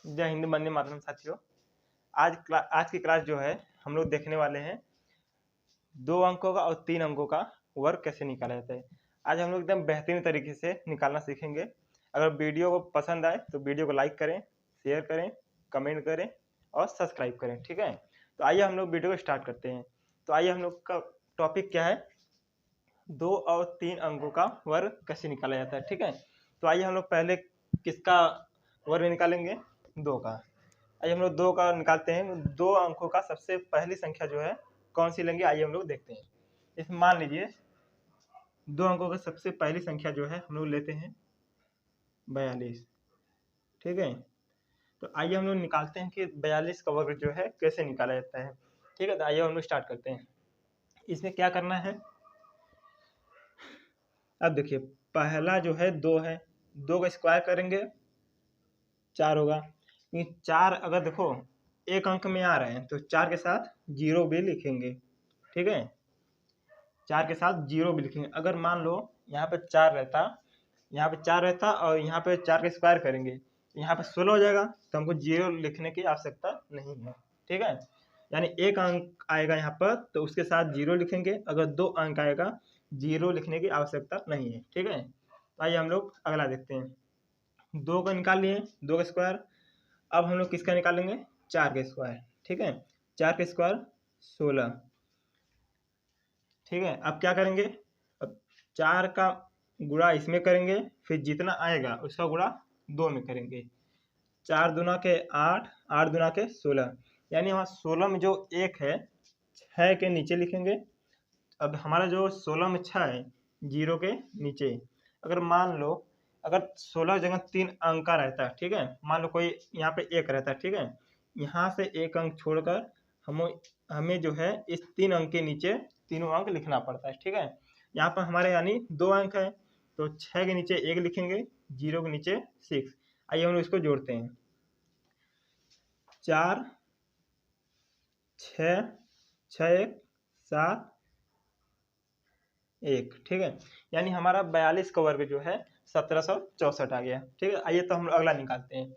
जय हिंद, वंदे मातरम साथियों। आज की क्लास जो है हम लोग देखने वाले हैं 2 अंकों का और 3 अंकों का वर्ग कैसे निकाला जाता है। आज हम लोग एकदम बेहतरीन तरीके से निकालना सीखेंगे। अगर वीडियो को पसंद आए तो वीडियो को लाइक करें, शेयर करें, कमेंट करें और सब्सक्राइब करें, ठीक है। तो आइए हम लोग वीडियो को स्टार्ट करते हैं। तो आइए हम लोग का टॉपिक क्या है, 2 और 3 अंकों का वर्ग कैसे निकाला जाता है, ठीक है। तो आइए हम लोग पहले किसका वर्ग निकालेंगे, 2 का। आइए हम लोग 2 का निकालते हैं। 2 अंकों का सबसे पहली संख्या जो है कौन सी लेंगे, आइए हम लोग देखते हैं। इसमें मान लीजिए 2 अंकों का सबसे पहली संख्या जो है हम लोग लेते हैं 42, ठीक है। तो आइए हम लोग निकालते हैं कि 42 का वर्ग जो है कैसे निकाला जाता है, ठीक है। तो आइए हम लोग स्टार्ट करते हैं। इसमें क्या करना है, अब देखिए पहला जो है 2 है, 2 का स्क्वायर करेंगे 4 होगा। 4 अगर देखो एक अंक में आ रहे हैं तो 4 के साथ 0 भी लिखेंगे, ठीक है। 4 के साथ 0 भी लिखेंगे। अगर मान लो यहाँ पे 4 रहता, यहाँ पे 4 रहता और यहाँ पे 4 का स्क्वायर करेंगे, यहाँ पे 16 हो जाएगा, तो हमको 0 लिखने की आवश्यकता नहीं है, ठीक है। यानी एक अंक आएगा यहाँ पर तो उसके साथ 0 लिखेंगे। अगर 2 अंक आएगा 0 लिखने की आवश्यकता नहीं है, ठीक है। तो आइए हम लोग अगला देखते हैं। 2 का निकाल लिए, 2 का स्क्वायर। अब हम लोग किसका निकालेंगे, 4 का स्क्वायर, ठीक है। 4 का स्क्वायर 16, ठीक है। अब क्या करेंगे, अब 4 का गुणा इसमें करेंगे, फिर जितना आएगा उसका गुणा 2 में करेंगे। 4 दूना के 8, 8 दूना के 16, यानी वहाँ 16 में जो 1 है 6 के नीचे लिखेंगे। अब हमारा जो 16 में 6 है 0 के नीचे। अगर मान लो अगर 16 जगह 3 अंक का रहता है, ठीक है। मान लो कोई यहाँ पे 1 रहता है, ठीक है। यहाँ से 1 अंक छोड़कर हमें जो है इस 3 अंक के नीचे तीनों अंक लिखना पड़ता है, ठीक है। यहाँ पर हमारे यानी 2 अंक है तो 6 के नीचे 1 लिखेंगे, 0 के नीचे 6। आइए हम इसको जोड़ते हैं। 4 6 6 1 7 1, ठीक है। यानी हमारा 42 का वर्ग जो है 1764 आ गया, ठीक है। आइए तो हम अगला निकालते हैं।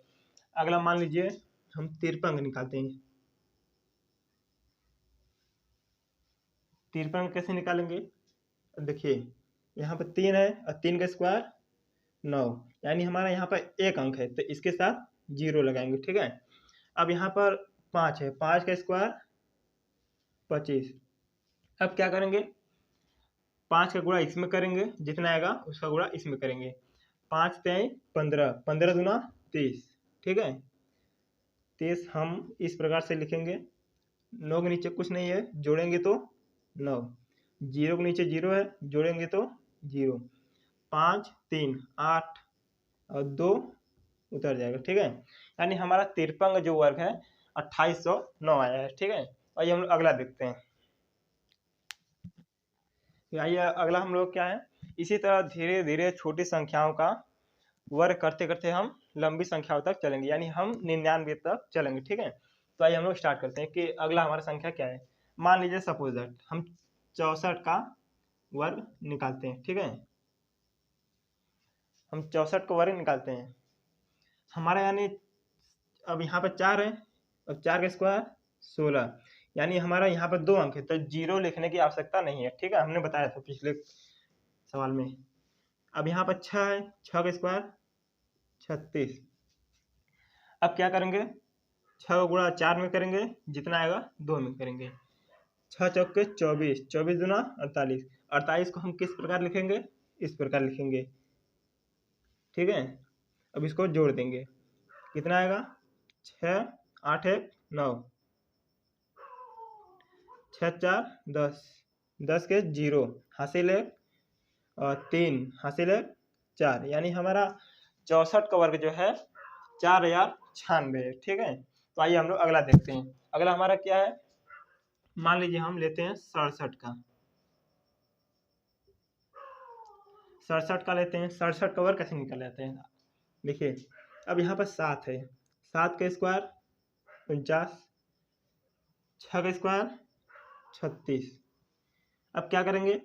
अगला मान लीजिए हम 53 निकालते हैं। 53 कैसे निकालेंगे, देखिए यहाँ पर 3 है और 3 का स्क्वायर 9, यानी हमारा यहाँ पर 1 अंक है तो इसके साथ 0 लगाएंगे, ठीक है। अब यहाँ पर 5 है, 5 का स्क्वायर 25। अब क्या करेंगे, 5 का गुणा इसमें करेंगे, जितना आएगा उसका गुणा इसमें करेंगे। 5 तेई 15, 15 दूना 30, ठीक है। 30 हम इस प्रकार से लिखेंगे। 9 के नीचे कुछ नहीं है, जोड़ेंगे तो 9, 0 के नीचे 0 है, जोड़ेंगे तो 0। 5 3 8 और 2 उतर जाएगा, ठीक है। यानी हमारा 53 का जो वर्ग है 2809 आया है, ठीक है। आइए हम लोग अगला देखते हैं। आइए अगला हम लोग क्या है, इसी तरह धीरे धीरे छोटी संख्याओं का वर्ग करते करते हम लंबी संख्याओं तक चलेंगे, यानी हम 99 तक चलेंगे, ठीक है। तो आइए हम लोग स्टार्ट करते हैं कि अगला हमारा संख्या क्या है। मान लीजिए सपोज दैट हम 64 का वर्ग निकालते हैं, ठीक है। हम 64 का वर्ग निकालते हैं। हमारा यानी अब यहाँ पर 4 है, अब 4 का स्क्वायर 16, यानी हमारा यहाँ पर 2 अंक है तो 0 लिखने की आवश्यकता नहीं है, ठीक है। हमने बताया था पिछले सवाल में। अब यहाँ पर 6 है, 6 का स्क्वायर 36। अब क्या करेंगे, 6 गुणा 4 में करेंगे, जितना आएगा 2 में करेंगे। 6 चौके 24, 24 दूना 48, 48 को हम किस प्रकार लिखेंगे, इस प्रकार लिखेंगे, ठीक है। अब इसको जोड़ देंगे, कितना आएगा 6 8 1 9, 6 4 10, 10 के 0 हासिल 1 और 3 हासिल 1 4, यानी हमारा 64 का वर्ग जो है 4096 है, ठीक है। तो आइए हम लोग अगला देखते हैं। अगला हमारा क्या है, मान लीजिए हम लेते हैं 67 का। 67 का लेते हैं। 67 का वर्ग कैसे निकल जाते हैं, देखिए अब यहाँ पर 7 है, 7 का स्क्वायर 49, 6 का स्क्वायर 36। अब क्या करेंगे,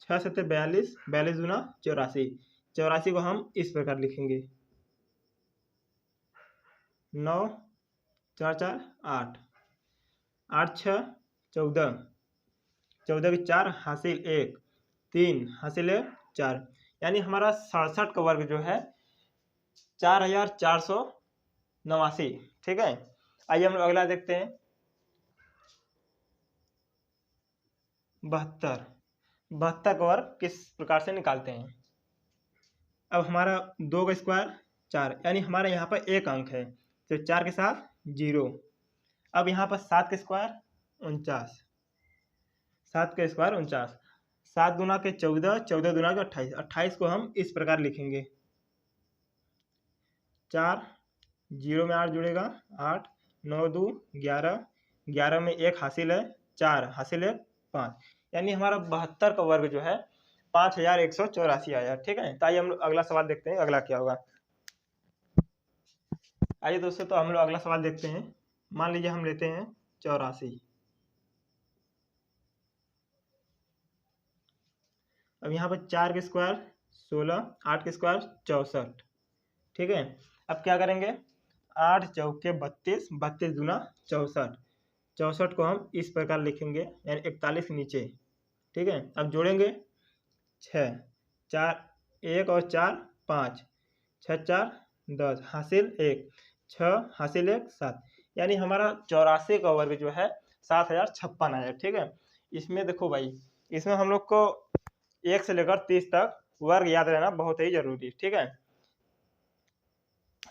6 7 42, 42 दूना 84, 84 को हम इस प्रकार लिखेंगे, 9 4 4 8, 8 6 14, 14 की 4 हासिल 1, 3 हासिल 1 4, यानी हमारा 67 का वर्ग जो है 4489। ठीक है, आइए हम लोग अगला देखते हैं 72। 72 का वर्ग किस प्रकार से निकालते हैं। अब हमारा 2 का स्क्वायर 4, यानी हमारे यहाँ पर एक अंक है तो 4 के साथ 0। अब यहाँ पर 7 का स्क्वायर 49, 7 का स्क्वायर 49, 7 दूना के 14, 14 दूना के 28, 28 को हम इस प्रकार लिखेंगे 4, 0 में 8 जुड़ेगा 8, 9 2 11, 11 में 1 हासिल है 4, हासिल है 5, यानी हमारा 72 का वर्ग जो है 5184 आया। ठीक है, तो आइए हम लोग अगला सवाल देखते हैं अगला क्या होगा। आइए दोस्तों, तो हम लोग अगला सवाल देखते हैं। मान लीजिए हम लेते हैं 84। अब यहाँ पर 4 के स्क्वायर 16, 8 के स्क्वायर 64। ठीक है, अब क्या करेंगे 8 चौके 32, 32 दूना 64, 64 को हम इस प्रकार लिखेंगे यानी 41 के नीचे। ठीक है, अब जोड़ेंगे 6, 4 1 और 4 5, 6 4 10, हासिल 1, 6 हासिल 1 7, यानी हमारा 84 का वर्ग जो है 7056 आया। ठीक है, इसमें देखो भाई, इसमें हम लोग को 1 से लेकर 30 तक वर्ग याद रहना बहुत ही जरूरी। ठीक है,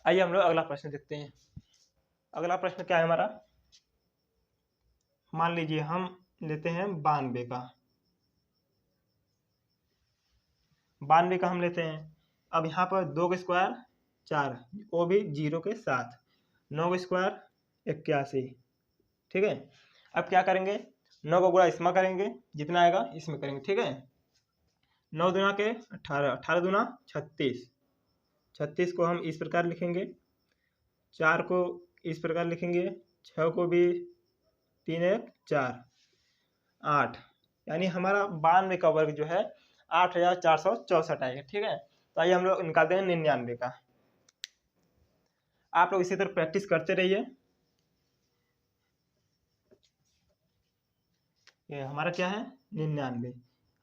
आइए हम लोग अगला प्रश्न देखते हैं। अगला प्रश्न क्या है हमारा, मान लीजिए हम लेते हैं 92 का। 92 का हम लेते हैं। अब यहाँ पर 2 का स्क्वायर 4, वो भी 0 के साथ, 9 का स्क्वायर 81। ठीक है, अब क्या करेंगे 9 का गुणा इसमें करेंगे, जितना आएगा इसमें करेंगे। ठीक है, 9 दूना के 18, 18 दूना 36, 36 को हम इस प्रकार लिखेंगे, 4 को इस प्रकार लिखेंगे, 6 को भी 3 1 4 8, यानी हमारा 92 का वर्ग जो है 8464 आएगा। ठीक है, तो आइए हम लोग निकालते हैं 99 का। आप लोग इसी तरह प्रैक्टिस करते रहिए। ये हमारा क्या है 99।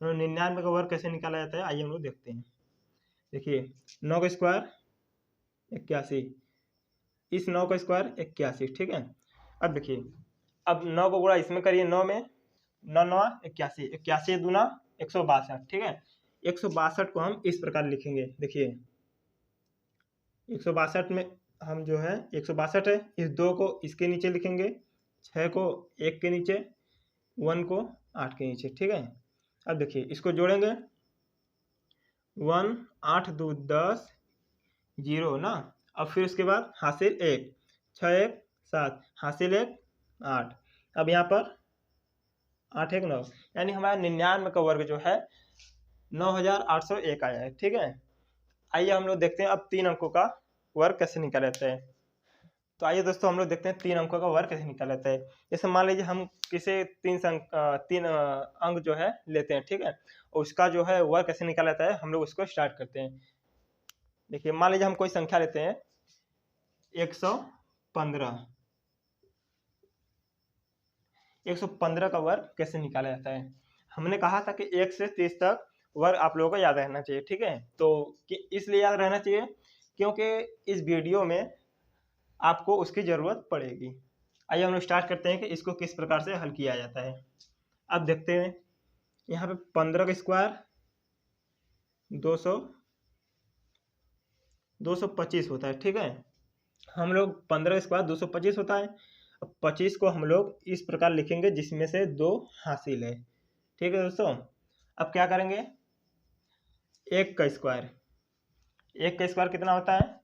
तो 99 का वर्ग कैसे निकाला जाता है आइए हम लोग देखते हैं। देखिए 9 का स्क्वायर 81, इस 9 का स्क्वायर 81। ठीक है, अब देखिए, अब 9 को गुणा इसमें करिए, 9 में 9 9 81, 81 दूना 162। ठीक है, 162 को हम इस प्रकार लिखेंगे। देखिए 162 में हम जो है 162 है, इस 2 को इसके नीचे लिखेंगे, 6 को 1 के नीचे, 1 को 8 के नीचे। ठीक है, अब देखिए इसको जोड़ेंगे 1 8 2 10 0 ना, अब फिर उसके बाद हासिल 1, 6 1 7, हासिल 1 8, अब यहाँ पर 8 1 9, यानी हमारा 99 का वर्ग जो है 9801 आया है। ठीक है, आइए हम लोग देखते हैं अब 3 अंकों का वर्ग कैसे निकाला जाता है। तो आइए दोस्तों हम लोग देखते हैं 3 अंकों का वर्ग कैसे निकाला जाता है। जैसे मान लीजिए हम किसी 3 अंक जो है लेते हैं। ठीक है, और उसका जो है वर्ग कैसे निकाला जाता है हम लोग उसको स्टार्ट करते हैं। देखिए मान लीजिए हम कोई संख्या लेते हैं 115। 115 का वर्ग कैसे निकाला जाता है। हमने कहा था कि 1 से 30 तक वर्ग आप लोगों को याद रहना चाहिए। ठीक है, तो इसलिए याद रहना चाहिए क्योंकि इस वीडियो में आपको उसकी ज़रूरत पड़ेगी। आइए हम लोग स्टार्ट करते हैं कि इसको किस प्रकार से हल किया जाता है। अब देखते हैं यहाँ पे 15 का स्क्वायर 225 होता है। ठीक है, हम लोग 15 का स्क्वायर 225 होता है। अब 25 को हम लोग इस प्रकार लिखेंगे जिसमें से 2 हासिल है। ठीक है दोस्तों, अब क्या करेंगे 1 का स्क्वायर, 1 का स्क्वायर कितना होता है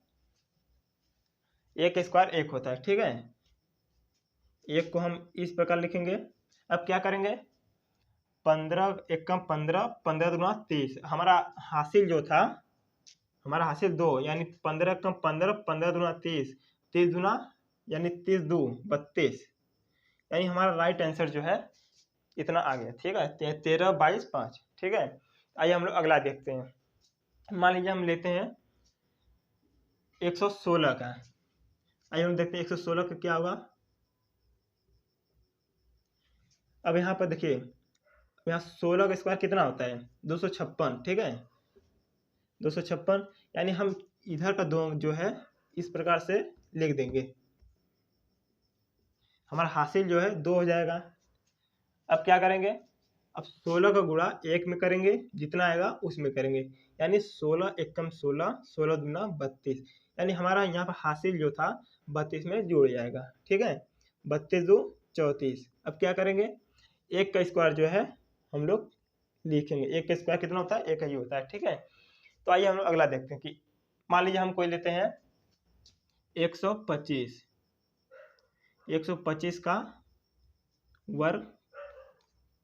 1 का स्क्वायर 1 होता है। ठीक है, 1 को हम इस प्रकार लिखेंगे। अब क्या करेंगे 15 1 कम 15, 15 दूना 30, हमारा हासिल जो था हमारा हासिल 2, यानी 15 कम 15, 15 दूना 30, 30 दूना यानी 30 2 32, यानी हमारा राइट आंसर जो है इतना आ गया। ठीक है, 13 22 5। ठीक है, आइए हम लोग अगला देखते हैं। मान लीजिए हम लेते हैं 116 का। आइए हम देखते हैं 116 का क्या होगा। अब यहाँ पर देखिए, यहाँ 16 का स्क्वायर कितना होता है 256, ठीक है 256। यानी हम इधर का दो जो है इस प्रकार से लिख देंगे, हमारा हासिल जो है 2 हो जाएगा। अब क्या करेंगे, अब 16 का गुणा 1 में करेंगे, जितना आएगा उसमें करेंगे, यानी 16 एकम 16, 16 दूना 32, यानी हमारा यहाँ पर हासिल जो था 32 में जुड़ जाएगा, ठीक है 32 दो 34। अब क्या करेंगे, एक का स्क्वायर जो है हम लोग लिखेंगे, एक का स्क्वायर कितना होता है, एक ही होता है, ठीक है। तो आइए हम लोग अगला देखते हैं कि मान लीजिए हम कोई लेते हैं 125, 125 का वर्ग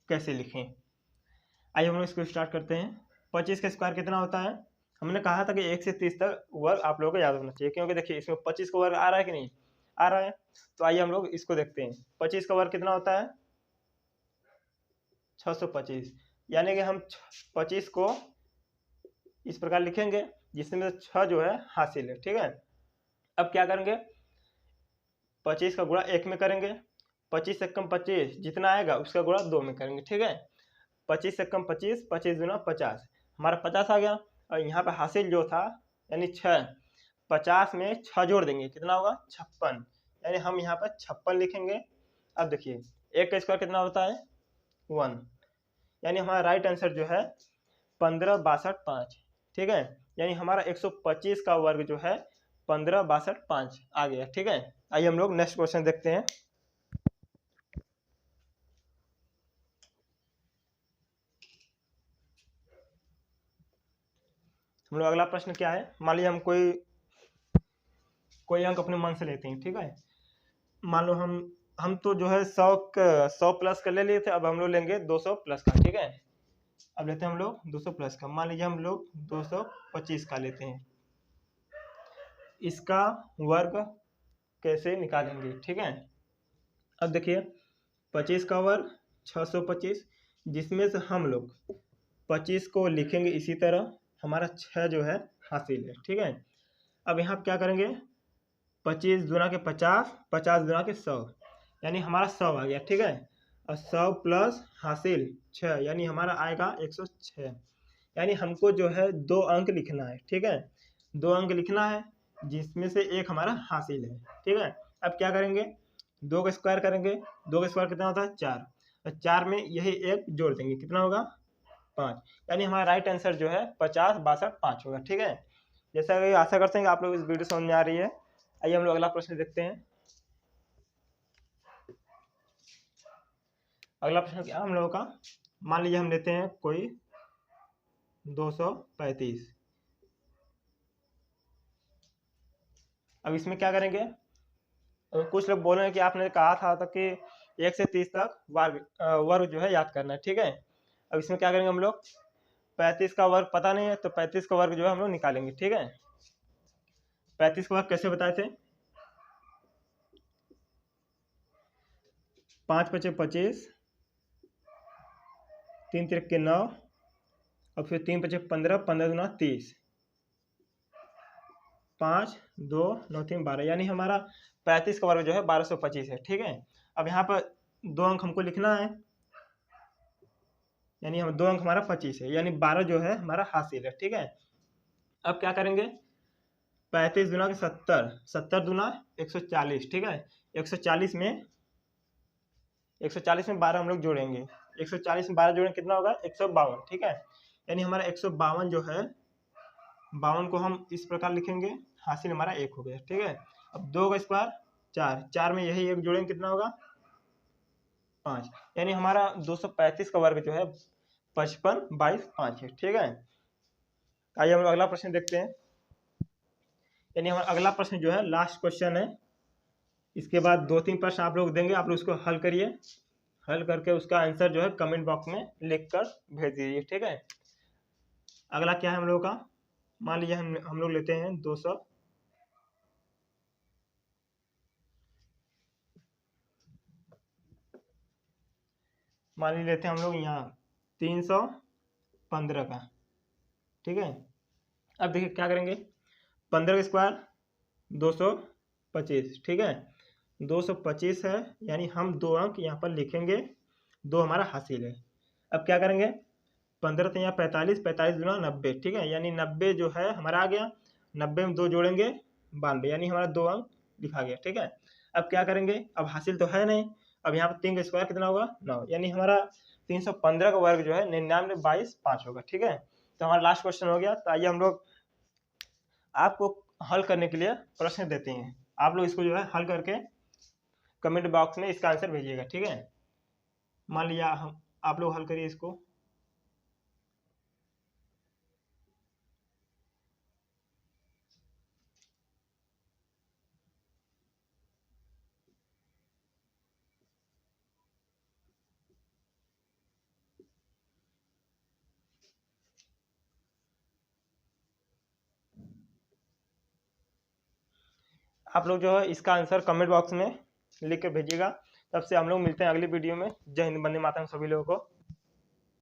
कैसे लिखें। आइए हम लोग इसको स्टार्ट करते हैं। 25 का स्क्वायर कितना होता है, हमने कहा था कि 1 से 30 तक वर्ग आप लोगों को याद होना चाहिए, क्योंकि देखिए इसमें 25 का वर्ग आ रहा है कि नहीं आ रहा है। तो आइए हम लोग इसको देखते हैं, 25 का वर्ग कितना होता है 625, यानी कि हम 25 को इस प्रकार लिखेंगे जिसमें 6 जो है हासिल है, ठीक है। अब क्या करेंगे, 25 का गुणा 1 में करेंगे, 25 से कम 25 जितना आएगा उसका गुणा 2 में करेंगे, ठीक है 25 से कम 25, 25 दूना 50, हमारा 50 आ गया। और यहाँ पे हासिल जो था यानी 6, 50 में 6 जोड़ देंगे कितना होगा 56, यानी हम यहाँ पर 56 लिखेंगे। अब देखिए एक का स्क्वायर कितना होता है 1, यानी हमारा राइट आंसर जो है 15 62 5, ठीक है, यानी हमारा 125 का वर्ग जो है 15 62 5 आ गया, ठीक है। आइए हम लोग नेक्स्ट क्वेश्चन देखते हैं। हम लोग अगला प्रश्न क्या है, मान लीजिए हम कोई अंक अपने मन से लेते हैं, ठीक है। मान लो हम तो जो है 100 प्लस का ले लिए थे, अब हम लोग लेंगे 200 प्लस का, ठीक है। अब लेते हैं हम लोग 200 प्लस का, मान लीजिए हम लोग 225 का लेते हैं, इसका वर्ग कैसे निकालेंगे, ठीक है। अब देखिए 25 का वर्ग 625, जिसमें से हम लोग 25 को लिखेंगे इसी तरह, हमारा 6 जो है हासिल है, ठीक है। अब यहाँ क्या करेंगे, 25 दूना के 50, 50 दूना के 100, यानी हमारा 100 आ गया, ठीक है। और 100 प्लस हासिल 6, यानी हमारा आएगा 106, यानी हमको जो है 2 अंक लिखना है, ठीक है 2 अंक लिखना है जिसमें से एक हमारा हासिल है, ठीक है। अब क्या करेंगे, 2 का स्क्वायर करेंगे, 2 का स्क्वायर कितना होता है 4, और 4 में यही एक जोड़ देंगे कितना होगा 5, यानी हमारा राइट आंसर जो है 50 62 5 होगा, ठीक है। जैसा कि आशा करते हैं कि आप लोग इस वीडियो समझ में आ रही है। आइए हम लोग अगला प्रश्न देखते हैं। अगला प्रश्न क्या हम लोगों का, मान लीजिए हम लेते हैं कोई 235, अब इसमें क्या करेंगे, कुछ लोग बोल रहे हैं कि आपने कहा था कि 1 से 30 तक वर्ग जो है याद करना है, ठीक है। अब इसमें क्या करेंगे हम लोग, 35 का वर्ग पता नहीं है तो 35 का वर्ग जो है हम लोग निकालेंगे, ठीक है। 35 का वर्ग कैसे बताए थे, 5 पचे 25, 3 तिरक के 9, और फिर 3 पचे 15, 15 दूना 30, 5 2 9 3 12, यानी हमारा 35 का वर्ग जो है 1225 है, ठीक है। अब यहाँ पर 2 अंक हमको लिखना है, यानी हम 2 अंक हमारा 25 है, यानी 12 जो है हमारा हासिल है, ठीक है। अब क्या करेंगे, 35 दूना के 70, 70 दूना 140, ठीक है 140 में 12 हम लोग जोड़ेंगे, 140 में 12 जोड़ेंगे कितना होगा 152, ठीक है। यानी हमारा 152 जो है 52 को हम इस प्रकार लिखेंगे, हासिल हमारा 1 हो गया, ठीक है। अब 2 का स्क्वायर 4, 4 में यही एक जोड़ेंगे कितना होगा 5, यानी हमारा 235 का वर्ग जो है 55 22 5 है, ठीक है। आइए हम लोग अगला प्रश्न देखते हैं, यानी हमारा अगला प्रश्न जो है लास्ट क्वेश्चन है। इसके बाद 2-3 प्रश्न आप लोग देंगे, आप लोग उसको हल करिए, हल करके उसका आंसर जो है कमेंट बॉक्स में लिख कर भेज दीजिए, ठीक है। अगला क्या है हम लोग का, मान लीजिए हम लोग लेते हैं 200, मान लीजिए लेते हैं हम लोग यहाँ 315 का, ठीक है। अब देखिए क्या करेंगे, 15 का स्क्वायर 200, 225, ठीक है। 225 है, यानी हम 2 अंक यहाँ पर लिखेंगे, 2 हमारा हासिल है। अब क्या करेंगे, 15 तो यहाँ 45, 45 दूना 90, ठीक है, यानी 90 जो है हमारा आ गया। 90 में 2 जोड़ेंगे 92, यानी हमारा 2 अंक लिखा गया, ठीक है। अब क्या करेंगे, अब हासिल तो है नहीं, अब यहाँ पर 3 का स्क्वायर कितना होगा 9, यानी हमारा 315 का वर्ग जो है 99 22 5 होगा, ठीक है। तो हमारा लास्ट क्वेश्चन हो गया। तो आइए हम लोग आपको हल करने के लिए प्रश्न देते हैं, आप लोग इसको जो है हल करके कमेंट बॉक्स में इसका आंसर भेजिएगा, ठीक है। मान लिया हम आप लोग हल करिए इसको। आप लोग जो है इसका आंसर कमेंट बॉक्स में लिख के भेजिएगा। तब से हम लोग मिलते हैं अगली वीडियो में। जय हिंद, वंदे मातरम सभी लोगों को।